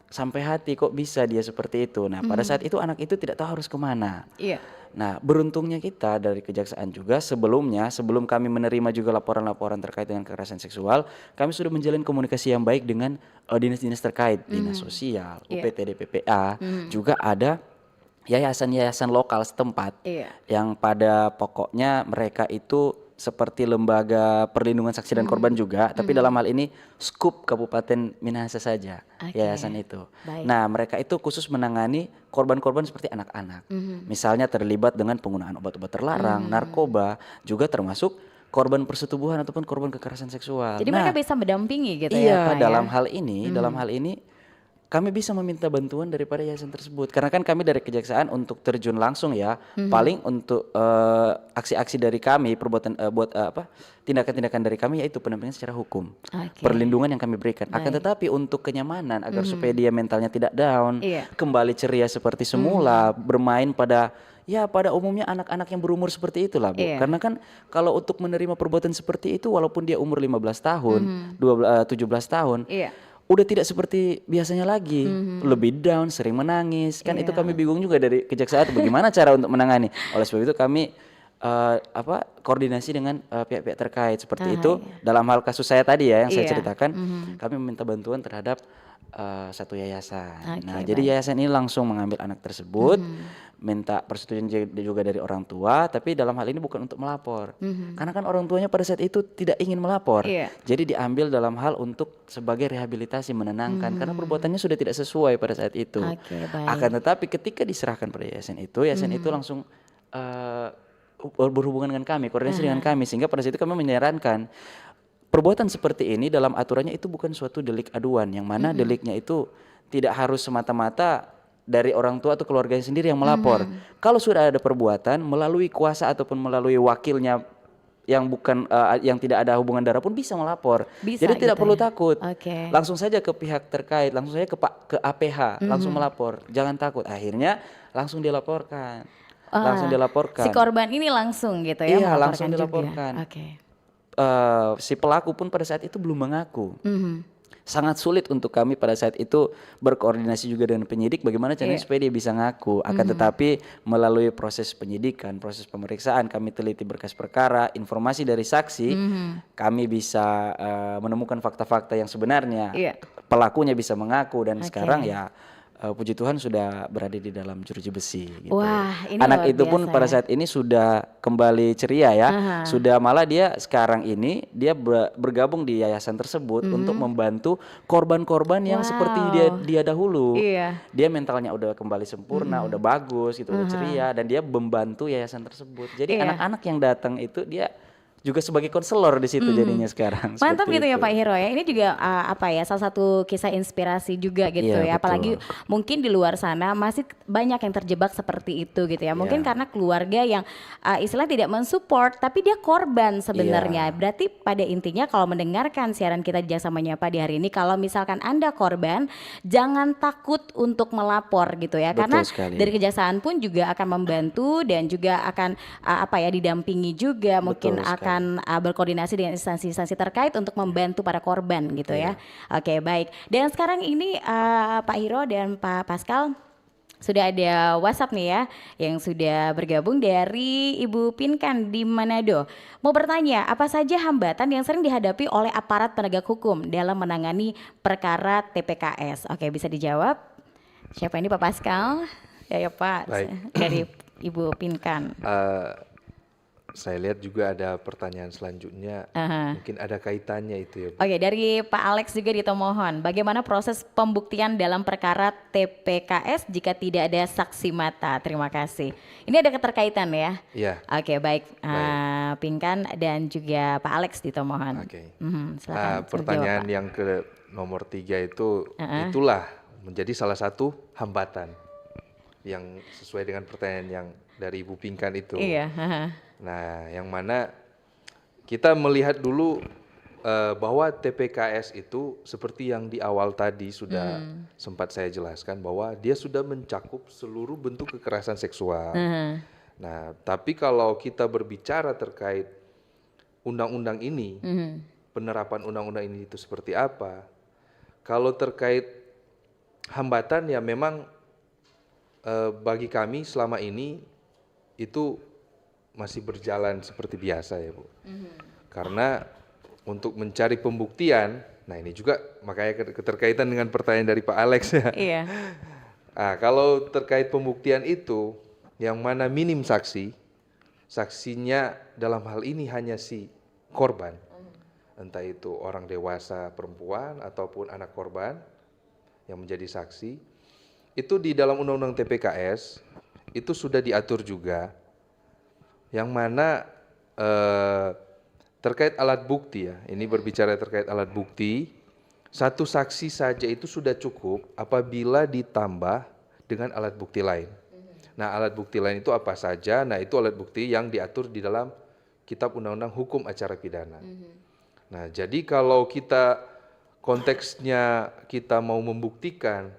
sampai hati kok bisa dia seperti itu. Nah pada saat itu anak itu tidak tahu harus kemana. Iya. Nah beruntungnya kita dari kejaksaan juga sebelum kami menerima juga laporan-laporan terkait dengan kekerasan seksual, kami sudah menjalin komunikasi yang baik dengan dinas-dinas terkait, dinas sosial, UPTD, PPA, juga ada yayasan-yayasan lokal setempat yang pada pokoknya mereka itu seperti lembaga perlindungan saksi dan korban juga, tapi dalam hal ini skup Kabupaten Minahasa saja yayasan itu. Nah mereka itu khusus menangani korban-korban seperti anak-anak, misalnya terlibat dengan penggunaan obat-obat terlarang, narkoba, juga termasuk korban persetubuhan ataupun korban kekerasan seksual. Jadi mereka bisa mendampingi gitu ya Pak dalam hal ini kami bisa meminta bantuan daripada yayasan tersebut, karena kan kami dari kejaksaan untuk terjun langsung ya, paling untuk aksi-aksi dari kami, tindakan-tindakan dari kami yaitu pendampingan secara hukum, perlindungan yang kami berikan. Akan tetapi untuk kenyamanan agar supaya dia mentalnya tidak down, kembali ceria seperti semula, bermain pada umumnya anak-anak yang berumur seperti itulah Bu. Karena kan kalau untuk menerima perbuatan seperti itu walaupun dia umur 15 tahun, 17 tahun, udah tidak seperti biasanya lagi, lebih down, sering menangis, kan itu kami bingung juga dari kejaksaan bagaimana cara untuk menangani. Oleh sebab itu kami koordinasi dengan pihak-pihak terkait seperti itu. Dalam hal kasus saya tadi ya yang saya ceritakan, kami meminta bantuan terhadap satu yayasan. Jadi yayasan ini langsung mengambil anak tersebut, minta persetujuan juga dari orang tua, tapi dalam hal ini bukan untuk melapor, karena kan orang tuanya pada saat itu tidak ingin melapor. Jadi diambil dalam hal untuk sebagai rehabilitasi, menenangkan, karena perbuatannya sudah tidak sesuai pada saat itu. Akan tetapi ketika diserahkan pada yayasan itu langsung berhubungan dengan kami, koordinasi dengan kami, sehingga pada saat itu kami menyarankan perbuatan seperti ini dalam aturannya itu bukan suatu delik aduan, yang mana deliknya itu tidak harus semata-mata dari orang tua atau keluarganya sendiri yang melapor. Kalau sudah ada perbuatan melalui kuasa ataupun melalui wakilnya yang bukan yang tidak ada hubungan darah pun bisa melapor. Jadi tidak perlu takut. Langsung saja ke pihak terkait, langsung saja ke APH, langsung melapor. Jangan takut. Akhirnya langsung dilaporkan. Si korban ini langsung gitu ya? Iya, langsung dilaporkan. Si pelaku pun pada saat itu belum mengaku. Sangat sulit untuk kami pada saat itu berkoordinasi juga dengan penyidik bagaimana caranya supaya dia bisa ngaku. Akan tetapi melalui proses penyidikan, proses pemeriksaan, kami teliti berkas perkara, informasi dari saksi, kami bisa menemukan fakta-fakta yang sebenarnya. Pelakunya bisa mengaku dan sekarang ya puji Tuhan sudah berada di dalam jeruji besi gitu. Wah, ini anak luar itu pun biasa pada ya. saat ini sudah kembali ceria ya. Sudah malah dia sekarang ini dia bergabung di yayasan tersebut untuk membantu korban-korban yang seperti dia dahulu. Dia mentalnya udah kembali sempurna, udah bagus gitu, udah ceria, dan dia membantu yayasan tersebut. Jadi anak-anak yang datang itu dia juga sebagai konselor di situ jadinya sekarang. Mantap gitu ya itu. Pak Hiro ya. Ini juga salah satu kisah inspirasi juga gitu ya. Iya, Apalagi mungkin di luar sana masih banyak yang terjebak seperti itu gitu ya. Mungkin karena keluarga yang istilah tidak mensupport tapi dia korban sebenarnya. Berarti pada intinya kalau mendengarkan siaran kita di Jaksa Menyapa di hari ini, kalau misalkan Anda korban, jangan takut untuk melapor gitu ya. Karena dari kejaksaan pun juga akan membantu dan juga akan didampingi juga, mungkin akan berkoordinasi dengan instansi-instansi terkait untuk membantu para korban gitu ya. Oke, baik. Dan sekarang ini Pak Hiro dan Pak Pascal sudah ada WhatsApp nih ya yang sudah bergabung dari Ibu Pinkan di Manado. Mau bertanya, apa saja hambatan yang sering dihadapi oleh aparat penegak hukum dalam menangani perkara TPKS? Oke, bisa dijawab. Siapa ini Pak Pascal? Ya Pak. Baik. Dari Ibu Pinkan. Saya lihat juga ada pertanyaan selanjutnya, mungkin ada kaitannya itu ya Bu. Oke, dari Pak Alex juga di Tomohon. Bagaimana proses pembuktian dalam perkara TPKS jika tidak ada saksi mata? Terima kasih. Ini ada keterkaitan ya? Iya. Oke, baik. Pinkan dan juga Pak Alex di Tomohon. Oke. Silakan. Pertanyaan yang ke nomor 3 itu, itulah menjadi salah satu hambatan yang sesuai dengan pertanyaan yang dari Ibu Pinkan itu. Iya. Nah, yang mana kita melihat dulu bahwa TPKS itu seperti yang di awal tadi sudah sempat saya jelaskan bahwa dia sudah mencakup seluruh bentuk kekerasan seksual. Nah, tapi kalau kita berbicara terkait undang-undang ini, penerapan undang-undang ini itu seperti apa? Kalau terkait hambatan ya memang bagi kami selama ini itu masih berjalan seperti biasa ya Bu. Karena untuk mencari pembuktian, nah ini juga makanya keterkaitan dengan pertanyaan dari Pak Alex ya. Iya. Nah, kalau terkait pembuktian itu, yang mana minim saksi, saksinya dalam hal ini hanya si korban. Entah itu orang dewasa perempuan ataupun anak korban yang menjadi saksi. Itu di dalam Undang-Undang TPKS, itu sudah diatur juga, yang mana terkait alat bukti ya, ini berbicara terkait alat bukti, satu saksi saja itu sudah cukup apabila ditambah dengan alat bukti lain. Nah, alat bukti lain itu apa saja? Nah, itu alat bukti yang diatur di dalam Kitab Undang-Undang Hukum Acara Pidana. Nah, jadi kalau kita konteksnya kita mau membuktikan,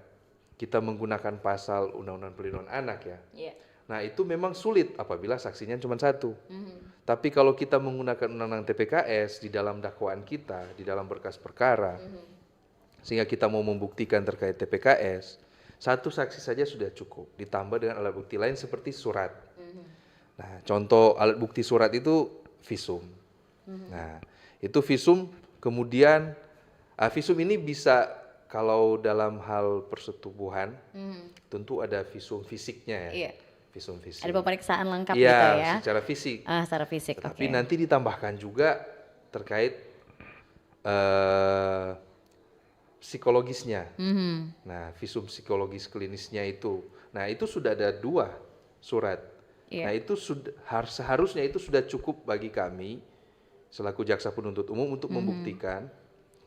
kita menggunakan pasal Undang-Undang Perlindungan Anak ya. Nah, itu memang sulit apabila saksinya cuma satu. Tapi kalau kita menggunakan Undang-Undang TPKS di dalam dakwaan kita, di dalam berkas perkara, sehingga kita mau membuktikan terkait TPKS, satu saksi saja sudah cukup, ditambah dengan alat bukti lain seperti surat. Nah, contoh alat bukti surat itu visum. Nah, itu visum kemudian, visum ini bisa kalau dalam hal persetubuhan, tentu ada visum fisiknya ya. Iya. Visum fisik. Ada pemeriksaan lengkap Iya, gitu ya. secara fisik. Secara fisik. Tapi oke. nanti ditambahkan juga terkait psikologisnya. Nah, visum psikologis klinisnya itu. Nah, itu sudah ada 2 surat. Iya. Nah, itu seharusnya itu sudah cukup bagi kami selaku jaksa penuntut umum untuk membuktikan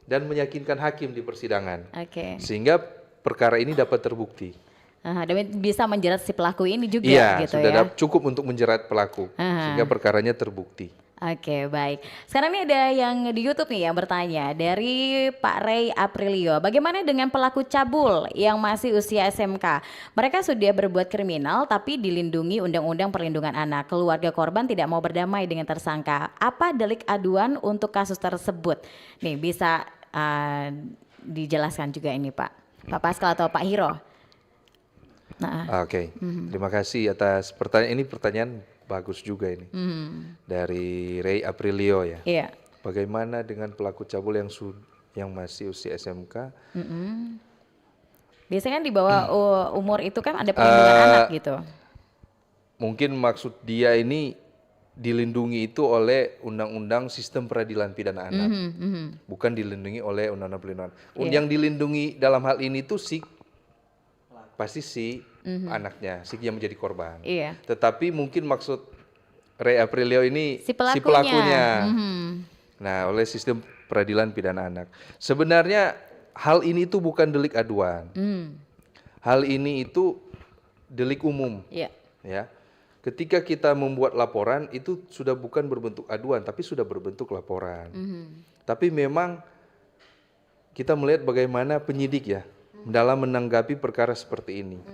dan meyakinkan hakim di persidangan. Oke. Sehingga perkara ini dapat terbukti. Dan bisa menjerat si pelaku ini juga Iya, gitu sudah ya. cukup untuk menjerat pelaku sehingga perkaranya terbukti. Oke, baik. Sekarang ini ada yang di YouTube nih yang bertanya dari Pak Ray Aprilio. Bagaimana dengan pelaku cabul yang masih usia SMK? Mereka sudah berbuat kriminal tapi dilindungi Undang-Undang Perlindungan Anak. Keluarga korban tidak mau berdamai dengan tersangka. Apa delik aduan untuk kasus tersebut? Nih bisa dijelaskan juga ini Pak. Pak Pascal atau Pak Hiro? Oke, terima kasih atas pertanyaan ini. Pertanyaan bagus juga ini dari Ray Aprilio ya. Iya. Bagaimana dengan pelaku cabul yang masih usia SMK? Biasanya kan di bawah umur itu kan ada perlindungan anak gitu. Mungkin maksud dia ini dilindungi itu oleh Undang-Undang Sistem Peradilan Pidana Anak, bukan dilindungi oleh Undang-Undang Perlindungan. Yang dilindungi dalam hal ini tuh pasti si anaknya, si yang menjadi korban. Iya. Tetapi mungkin maksud Ray Aprilio ini Si pelakunya. Nah, oleh sistem peradilan pidana anak. Sebenarnya hal ini itu bukan delik aduan. Hal ini itu delik umum. Iya. Ya. Ketika kita membuat laporan itu sudah bukan berbentuk aduan tapi sudah berbentuk laporan. Tapi memang kita melihat bagaimana penyidik ya dalam menanggapi perkara seperti ini.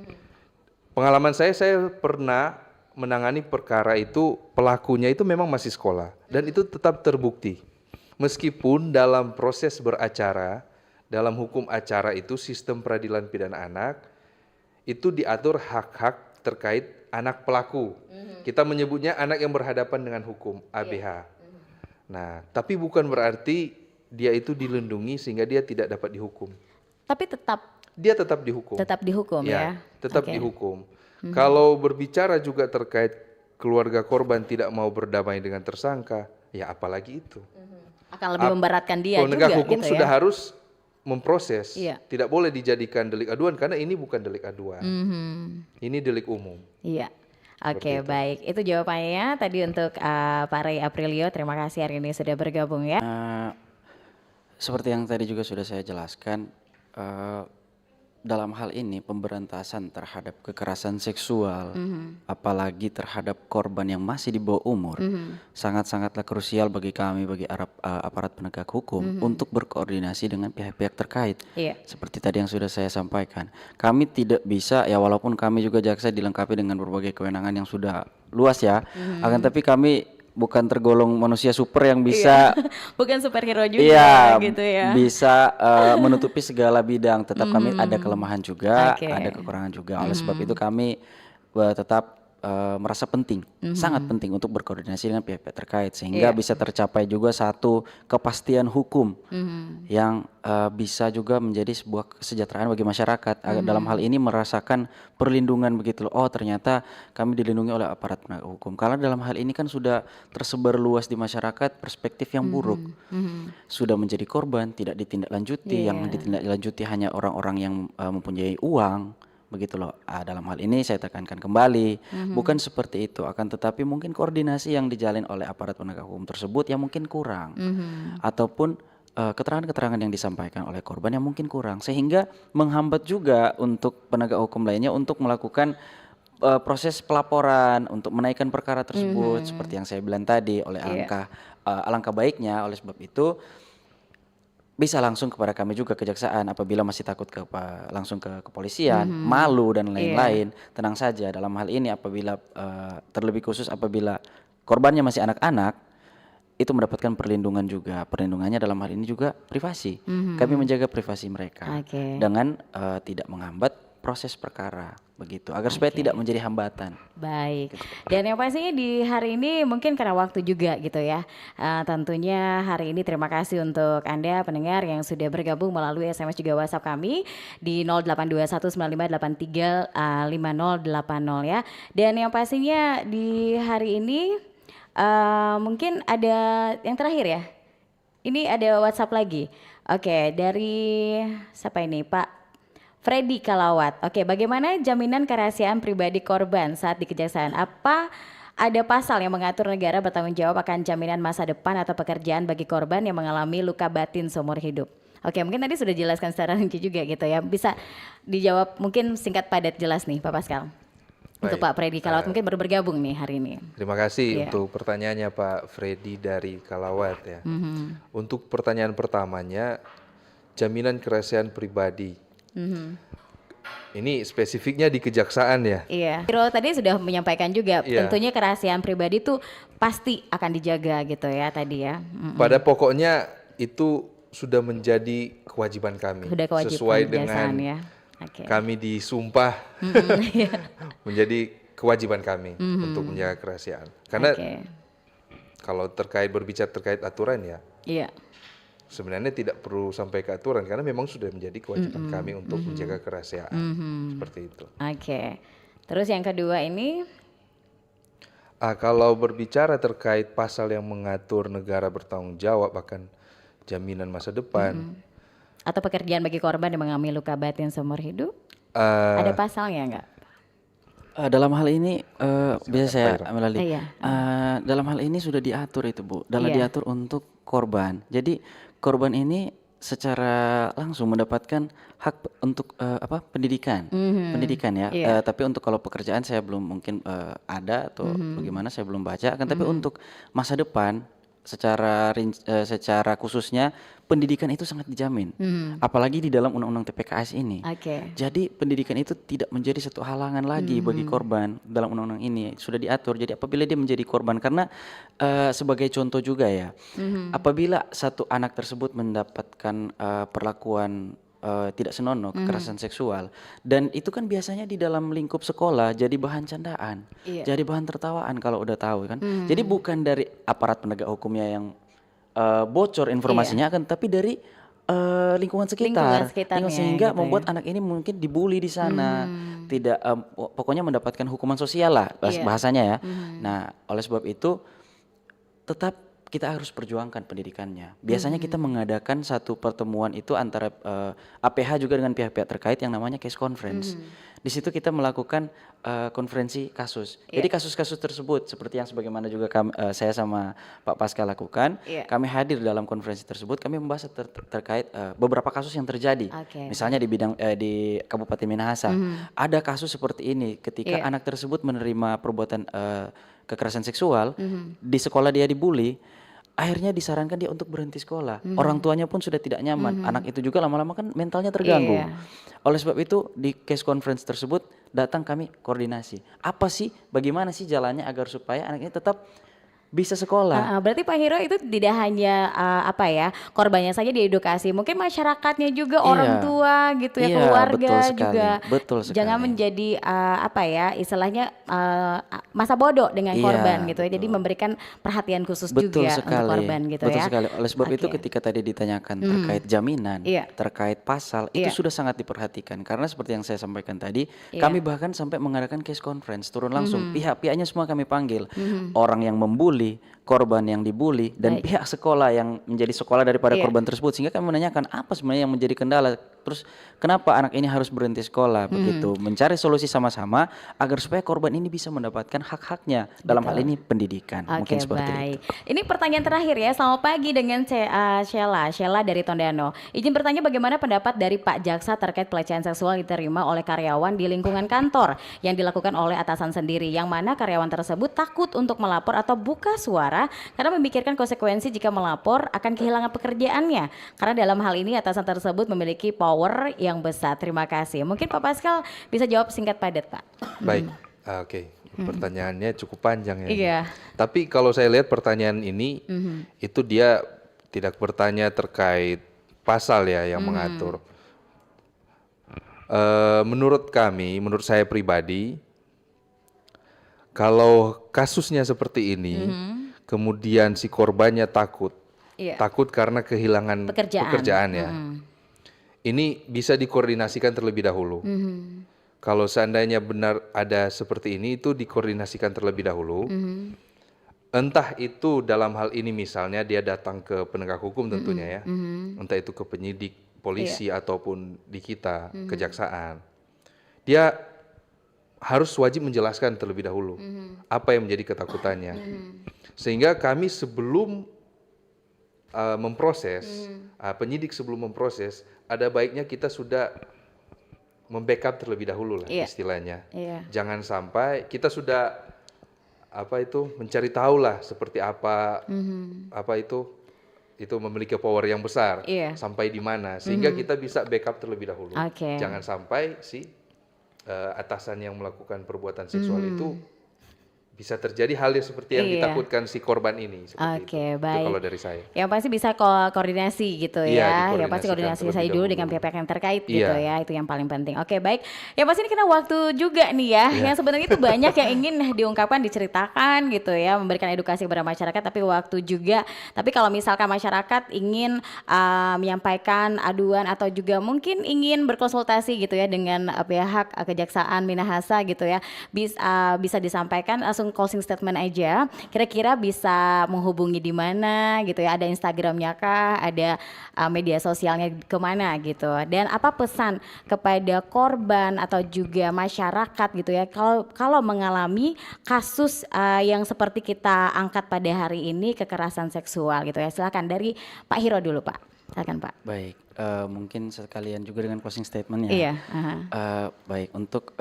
Pengalaman saya pernah menangani perkara itu, pelakunya itu memang masih sekolah dan itu tetap terbukti. Meskipun dalam proses beracara, dalam hukum acara itu sistem peradilan pidana anak itu diatur hak-hak terkait anak pelaku. Kita menyebutnya anak yang berhadapan dengan hukum, ABH. Nah, tapi bukan berarti dia itu dilindungi sehingga dia tidak dapat dihukum. Tapi Dia tetap dihukum. tetap dihukum ya. Tetap Oke. dihukum. Kalau berbicara juga terkait keluarga korban tidak mau berdamai dengan tersangka, ya apalagi itu. Akan lebih memberatkan dia Penegak juga hukum gitu sudah ya. harus memproses. Iya. Tidak boleh dijadikan delik aduan karena ini bukan delik aduan. Ini delik umum. Iya. Oke, baik. Itu jawabannya tadi untuk Pak Ray Aprilio. Terima kasih hari ini sudah bergabung ya. Seperti yang tadi juga sudah saya jelaskan, dalam hal ini pemberantasan terhadap kekerasan seksual, apalagi terhadap korban yang masih di bawah umur, sangat-sangatlah krusial bagi kami, bagi aparat penegak hukum untuk berkoordinasi dengan pihak-pihak terkait. Iya. Seperti tadi yang sudah saya sampaikan, kami tidak bisa ya, walaupun kami juga jaksa dilengkapi dengan berbagai kewenangan yang sudah luas ya, akan tapi kami bukan tergolong manusia super yang bisa Bukan superhero juga iya, gitu ya. bisa menutupi segala bidang. Tetap kami ada kelemahan juga, Oke. ada kekurangan juga. Oleh sebab itu kami tetap merasa penting, sangat penting untuk berkoordinasi dengan pihak-pihak terkait sehingga bisa tercapai juga satu kepastian hukum yang bisa juga menjadi sebuah kesejahteraan bagi masyarakat. Dalam hal ini merasakan perlindungan begitu loh. Oh, ternyata kami dilindungi oleh aparat penegak hukum. Karena dalam hal ini kan sudah tersebar luas di masyarakat perspektif yang buruk. Sudah menjadi korban, tidak ditindaklanjuti, yang ditindaklanjuti hanya orang-orang yang mempunyai uang. Begitu loh. Dalam hal ini saya tekankan kembali, bukan seperti itu, akan tetapi mungkin koordinasi yang dijalin oleh aparat penegak hukum tersebut yang mungkin kurang, ataupun keterangan-keterangan yang disampaikan oleh korban yang mungkin kurang, sehingga menghambat juga untuk penegak hukum lainnya untuk melakukan proses pelaporan, untuk menaikkan perkara tersebut, seperti yang saya bilang tadi. Oleh alangkah baiknya, oleh sebab itu bisa langsung kepada kami juga kejaksaan. Apabila masih takut langsung ke kepolisian, malu dan lain-lain, tenang saja. Dalam hal ini apabila terlebih khusus apabila korbannya masih anak-anak, itu mendapatkan perlindungan juga. Perlindungannya dalam hal ini juga privasi. Kami menjaga privasi mereka dengan tidak menghambat proses perkara begitu, agar supaya tidak menjadi hambatan. Baik. Dan yang pastinya di hari ini mungkin karena waktu juga gitu ya. Tentunya hari ini terima kasih untuk Anda pendengar yang sudah bergabung melalui SMS juga WhatsApp kami di 082195835080 ya. Dan yang pastinya di hari ini mungkin ada yang terakhir ya. Ini ada WhatsApp lagi. Oke, dari siapa ini, Pak Freddy Kalawat. Oke, bagaimana jaminan kerahasiaan pribadi korban saat di kejaksaan? Apa ada pasal yang mengatur negara bertanggung jawab akan jaminan masa depan atau pekerjaan bagi korban yang mengalami luka batin seumur hidup? Oke, mungkin tadi sudah dijelaskan secara rinci juga gitu ya. Bisa dijawab mungkin singkat padat jelas nih Pak Pascal. Untuk Pak Freddy Kalawat mungkin baru bergabung nih hari ini. Terima kasih untuk pertanyaannya Pak Freddy dari Kalawat ya. Untuk pertanyaan pertamanya, jaminan kerahasiaan pribadi. Ini spesifiknya di kejaksaan ya. Iya. Biro tadi sudah menyampaikan juga, tentunya kerahasiaan pribadi itu pasti akan dijaga gitu ya tadi ya. Pada pokoknya itu sudah menjadi kewajiban kami. Sudah kewajiban sesuai dengan ya. Kami disumpah menjadi kewajiban kami untuk menjaga kerahasiaan. Karena kalau berbicara terkait aturan ya. Iya. Sebenarnya tidak perlu sampai ke aturan karena memang sudah menjadi kewajiban kami untuk menjaga kerahasiaan. Seperti itu. Oke. Terus yang kedua ini? Kalau berbicara terkait pasal yang mengatur negara bertanggung jawab akan jaminan masa depan. Atau pekerjaan bagi korban yang mengalami luka batin seumur hidup? Ada pasalnya enggak? Dalam hal ini bisa saya ambil alih. Dalam hal ini sudah diatur itu Bu, diatur untuk korban. Jadi korban ini secara langsung mendapatkan hak untuk pendidikan, pendidikan ya. Tapi untuk kalau pekerjaan saya belum mungkin ada atau bagaimana saya belum baca. Akan tapi untuk masa depan secara khususnya pendidikan itu sangat dijamin, apalagi di dalam undang-undang TPKS ini. Jadi pendidikan itu tidak menjadi satu halangan lagi bagi korban dalam undang-undang ini sudah diatur. Jadi apabila dia menjadi korban, karena sebagai contoh juga ya, apabila satu anak tersebut mendapatkan perlakuan tidak senonoh, kekerasan seksual, dan itu kan biasanya di dalam lingkup sekolah jadi bahan candaan, jadi bahan tertawaan kalau udah tahu kan. Jadi bukan dari aparat penegak hukumnya yang bocor informasinya, akan tapi dari lingkungan sekitar, sehingga gitu membuat anak ini mungkin dibully di sana, tidak pokoknya mendapatkan hukuman sosial lah bahasanya ya. Nah, oleh sebab itu tetap kita harus perjuangkan pendidikannya. Biasanya kita mengadakan satu pertemuan itu antara APH juga dengan pihak-pihak terkait yang namanya case conference. Di situ kita melakukan konferensi kasus. Jadi kasus-kasus tersebut seperti yang sebagaimana juga saya sama Pak Pasca lakukan, kami hadir dalam konferensi tersebut, kami membahas terkait beberapa kasus yang terjadi. Misalnya di bidang di Kabupaten Minahasa, ada kasus seperti ini ketika anak tersebut menerima perbuatan kekerasan seksual, di sekolah dia dibully, akhirnya disarankan dia untuk berhenti sekolah. Orang tuanya pun sudah tidak nyaman. Anak itu juga lama-lama kan mentalnya terganggu. Oleh sebab itu di case conference tersebut datang kami koordinasi. Apa sih, bagaimana sih jalannya agar supaya anak ini tetap bisa sekolah. Berarti Pak Hiro itu tidak hanya korbannya saja diedukasi, mungkin masyarakatnya juga, orang tua gitu ya, keluarga juga. Betul sekali. Jangan menjadi istilahnya masa bodoh dengan korban gitu ya. Jadi memberikan perhatian khusus juga untuk korban gitu betul ya. sekali. Oleh sebab itu ketika tadi ditanyakan terkait jaminan, terkait pasal, itu sudah sangat diperhatikan. Karena seperti yang saya sampaikan tadi, kami bahkan sampai mengadakan case conference, turun langsung. Pihak-pihaknya semua kami panggil. Orang yang membuli, korban yang dibully, dan pihak sekolah yang menjadi sekolah daripada korban tersebut, sehingga kami menanyakan apa sebenarnya yang menjadi kendala, terus kenapa anak ini harus berhenti sekolah, begitu, mencari solusi sama-sama agar supaya korban ini bisa mendapatkan hak-haknya, dalam hal ini pendidikan. Mungkin seperti itu. Ini pertanyaan terakhir ya. Selamat pagi dengan Sheila dari Tondano. Izin bertanya, bagaimana pendapat dari Pak Jaksa terkait pelecehan seksual diterima oleh karyawan di lingkungan kantor yang dilakukan oleh atasan sendiri, yang mana karyawan tersebut takut untuk melapor atau buka suara karena memikirkan konsekuensi jika melapor akan kehilangan pekerjaannya, karena dalam hal ini atasan tersebut memiliki power yang besar. Terima kasih. Mungkin Pak Pascal bisa jawab singkat padat, Pak. Baik, oke. Pertanyaannya cukup panjang ya. Tapi kalau saya lihat pertanyaan ini, itu dia tidak bertanya terkait pasal ya yang mengatur. Menurut kami, menurut saya pribadi, kalau kasusnya seperti ini, kemudian si korbannya takut karena kehilangan pekerjaan ya. Ini bisa dikoordinasikan terlebih dahulu. Kalau seandainya benar ada seperti ini, itu dikoordinasikan terlebih dahulu. Entah itu dalam hal ini misalnya dia datang ke penegak hukum tentunya ya, entah itu ke penyidik, polisi ataupun di kita, kejaksaan. Dia harus wajib menjelaskan terlebih dahulu apa yang menjadi ketakutannya, sehingga kami sebelum memproses, penyidik sebelum memproses, ada baiknya kita sudah membackup terlebih dahulu lah istilahnya. Jangan sampai kita sudah mencari tahu lah seperti apa itu memiliki power yang besar sampai di mana, sehingga kita bisa backup terlebih dahulu. Jangan sampai si atasan yang melakukan perbuatan seksual itu bisa terjadi hal yang seperti yang ditakutkan si korban ini. Baik. Itu kalau dari saya. Yang pasti bisa koordinasi gitu ya. Yang pasti koordinasi saya dulu dengan pihak-pihak yang terkait gitu ya. Itu yang paling penting. Oke, baik. Yang pasti ini kena waktu juga nih ya. Yang sebenarnya itu banyak yang ingin diungkapkan, diceritakan gitu ya. Memberikan edukasi kepada masyarakat, tapi waktu juga. Tapi kalau misalkan masyarakat ingin menyampaikan aduan atau juga mungkin ingin berkonsultasi gitu ya dengan pihak Kejaksaan Minahasa gitu ya. Bisa disampaikan langsung closing statement aja. Kira-kira bisa menghubungi di mana gitu ya? Ada Instagramnya kah? Ada media sosialnya kemana gitu? Dan apa pesan kepada korban atau juga masyarakat gitu ya? Kalau mengalami kasus yang seperti kita angkat pada hari ini, kekerasan seksual gitu ya? Silakan dari Pak Hiro dulu, Pak. Silakan, Pak. Baik, mungkin sekalian juga dengan closing statement ya. Iya. Baik, untuk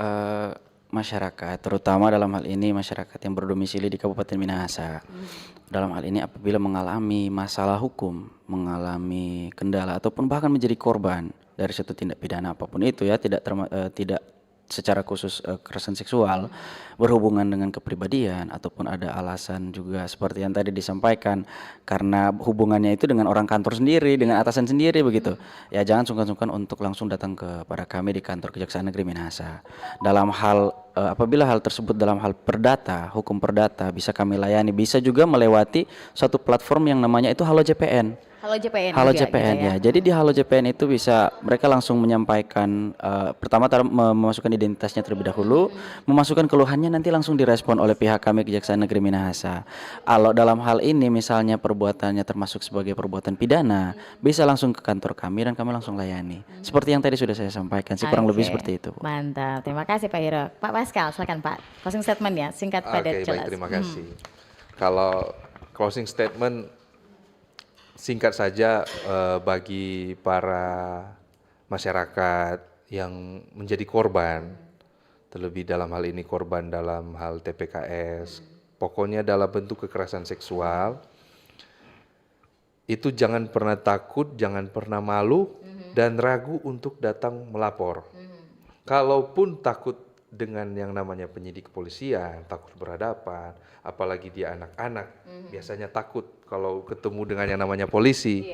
masyarakat, terutama dalam hal ini masyarakat yang berdomisili di Kabupaten Minahasa. Dalam hal ini apabila mengalami masalah hukum, mengalami kendala ataupun bahkan menjadi korban dari suatu tindak pidana apapun itu ya, tidak secara khusus kekerasan seksual berhubungan dengan kepribadian ataupun ada alasan juga seperti yang tadi disampaikan karena hubungannya itu dengan orang kantor sendiri, dengan atasan sendiri begitu. Ya jangan sungkan-sungkan untuk langsung datang kepada kami di kantor Kejaksaan Negeri Minahasa. Dalam hal apabila hal tersebut dalam hal perdata, hukum perdata bisa kami layani, bisa juga melewati suatu platform yang namanya itu Halo JPN. Halo JPN Halo juga, JPN gitu ya. Jadi di Halo JPN itu bisa mereka langsung menyampaikan pertama memasukkan identitasnya terlebih dahulu, memasukkan keluhannya nanti langsung direspon oleh pihak kami Kejaksaan Negeri Minahasa. Kalau dalam hal ini misalnya perbuatannya termasuk sebagai perbuatan pidana, bisa langsung ke kantor kami dan kami langsung layani. Seperti yang tadi sudah saya sampaikan sih kurang lebih Oke, seperti itu, Bu. Mantap, terima kasih Pak Hiro. Pak Pascal, silakan Pak. Closing statement ya, singkat padat Oke, jelas. baik, terima kasih. Kalau closing statement singkat saja, bagi para masyarakat yang menjadi korban, terlebih dalam hal ini korban dalam hal TPKS, pokoknya dalam bentuk kekerasan seksual, itu jangan pernah takut, jangan pernah malu, dan ragu untuk datang melapor. Kalaupun takut dengan yang namanya penyidik kepolisian, takut berhadapan, apalagi dia anak-anak, biasanya takut kalau ketemu dengan yang namanya polisi,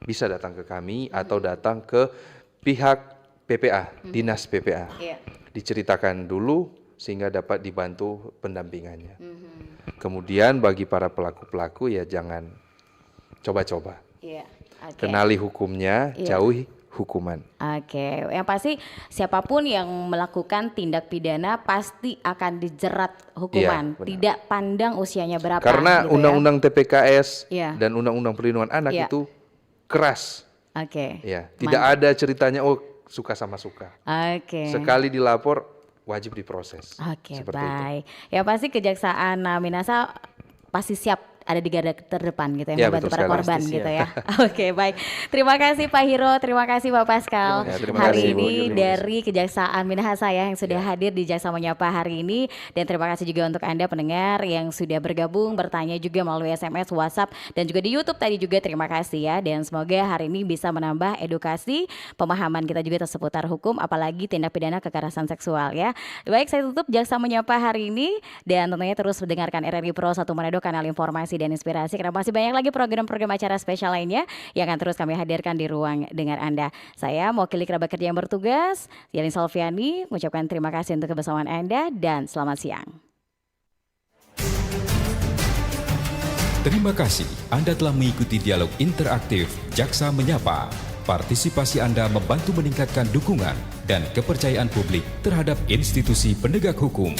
bisa datang ke kami atau datang ke pihak PPA, Dinas PPA. Diceritakan dulu sehingga dapat dibantu pendampingannya. Kemudian bagi para pelaku-pelaku ya jangan coba-coba. Kenali hukumnya, jauhi hukuman. Oke, yang pasti siapapun yang melakukan tindak pidana pasti akan dijerat hukuman, Iya, benar. tidak pandang usianya berapa. Karena gitu ya. undang-undang TPKS Iya. dan undang-undang perlindungan anak Iya. itu keras. Oke. Ya, tidak ada ceritanya oh suka sama suka. Oke. Sekali dilapor wajib diproses. Oke, Seperti baik. Ya pasti Kejaksaan Minahasa pasti siap ada di garda terdepan gitu ya, Ya, membantu betul para sekali. korban Pasti gitu siap. ya. Oke, baik. Terima kasih Pak Hiro, terima kasih Pak Pascal. Terima Hari kasih, Bu. ini Terima kasih. dari Kejaksaan Minahasa ya yang sudah hadir di Jaksa Menyapa hari ini, dan terima kasih juga untuk Anda pendengar yang sudah bergabung, bertanya juga melalui SMS, WhatsApp, dan juga di YouTube tadi juga terima kasih ya, dan semoga hari ini bisa menambah edukasi, pemahaman kita juga seputar hukum, apalagi tindak pidana kekerasan seksual ya. Baik, saya tutup Jaksa Menyapa hari ini, dan tentunya terus mendengarkan RRI Pro 1 Manado, kanal informasi dan inspirasi, karena masih banyak lagi program-program acara spesial lainnya yang akan terus kami hadirkan di ruang dengar Anda. Saya mewakili kerabat kerja yang bertugas, Yalin Salviani, mengucapkan terima kasih untuk kebersamaan Anda dan selamat siang. Terima kasih Anda telah mengikuti dialog interaktif Jaksa Menyapa. Partisipasi Anda membantu meningkatkan dukungan dan kepercayaan publik terhadap institusi penegak hukum.